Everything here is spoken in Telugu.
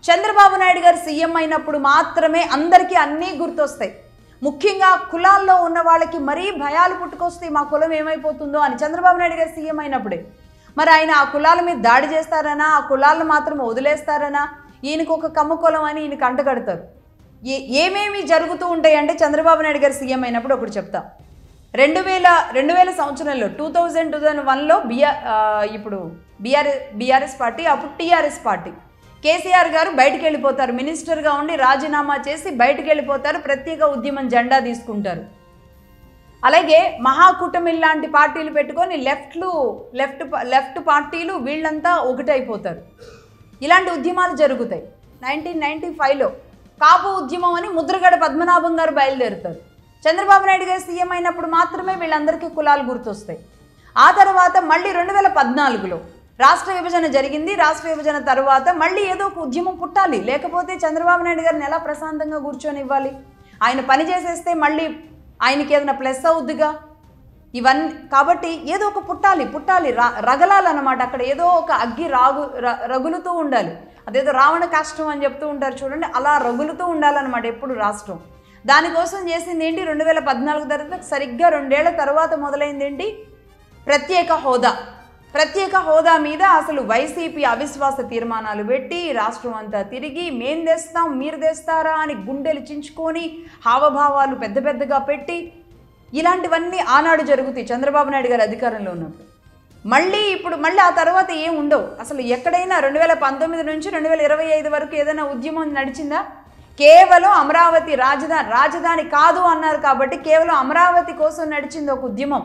చంద్రబాబు నాయుడు గారు సీఎం అయినప్పుడు మాత్రమే అందరికీ అన్నీ గుర్తొస్తాయి. ముఖ్యంగా కులాల్లో ఉన్న వాళ్ళకి మరీ భయాలు పుట్టుకొస్తాయి, మా కులం ఏమైపోతుందో అని. చంద్రబాబు నాయుడు గారు సీఎం అయినప్పుడే మరి ఆయన ఆ కులాల మీద దాడి చేస్తారనా, ఆ కులాలను మాత్రం వదిలేస్తారనా, ఈయనకు ఒక కమ్మ కులం అని ఈయనకు అంటగడతారు. ఏమేమి జరుగుతూ ఉంటాయంటే చంద్రబాబు నాయుడు గారు సీఎం అయినప్పుడు ఒకటి చెప్తా. 2000 సంవత్సరంలో 2001లో ఇప్పుడు బీఆర్ఎస్ పార్టీ, అప్పుడు టీఆర్ఎస్ పార్టీ, కేసీఆర్ గారు బయటికి వెళ్ళిపోతారు. మినిస్టర్గా ఉండి రాజీనామా చేసి బయటికి వెళ్ళిపోతారు. ప్రత్యేక ఉద్యమం జెండా తీసుకుంటారు. అలాగే మహాకూటమి లాంటి పార్టీలు పెట్టుకొని లెఫ్ట్ పార్టీలు వీళ్ళంతా ఒకటైపోతారు. ఇలాంటి ఉద్యమాలు జరుగుతాయి. 1995లో కాపు ఉద్యమం అని ముద్రగడ పద్మనాభం గారు బయలుదేరుతారు. చంద్రబాబు నాయుడు గారు సీఎం అయినప్పుడు మాత్రమే వీళ్ళందరికీ కులాలు గుర్తొస్తాయి. ఆ తర్వాత మళ్ళీ 2014లో రాష్ట్ర విభజన జరిగింది. రాష్ట్ర విభజన తర్వాత మళ్ళీ ఏదో ఒక ఉద్యమం పుట్టాలి, లేకపోతే చంద్రబాబు నాయుడు గారిని ఎలా ప్రశాంతంగా కూర్చొని ఇవ్వాలి? ఆయన పని చేసేస్తే మళ్ళీ ఆయనకి ఏదైనా ప్లస్ అవుద్దిగా ఇవన్నీ. కాబట్టి ఏదో ఒక పుట్టాలి, రగలాలన్నమాట. అక్కడ ఏదో ఒక అగ్గి రగులుతూ ఉండాలి. అదేదో రావణ కాష్టం అని చెప్తూ ఉంటారు చూడండి, అలా రగులుతూ ఉండాలన్నమాట ఎప్పుడు రాష్ట్రం. దానికోసం చేసింది ఏంటి? 2014 తర్వాత సరిగ్గా 2 ఏళ్ల తర్వాత మొదలైంది ఏంటి? ప్రత్యేక హోదా మీద అసలు వైసీపీ అవిశ్వాస తీర్మానాలు పెట్టి రాష్ట్రం అంతా తిరిగి మేం తెస్తాం మీరు తెస్తారా అని గుండెలు చించుకొని హావభావాలు పెద్దగా పెట్టి ఇలాంటివన్నీ ఆనాడు జరుగుతాయి చంద్రబాబు నాయుడు గారు అధికారంలో ఉన్నప్పుడు. మళ్ళీ ఆ తర్వాత ఏం ఉండవు. అసలు ఎక్కడైనా 2019 నుంచి 2025 వరకు ఏదైనా ఉద్యమం నడిచిందా? కేవలం అమరావతి రాజధాని కాదు అన్నారు కాబట్టి కేవలం అమరావతి కోసం నడిచింది ఒక ఉద్యమం.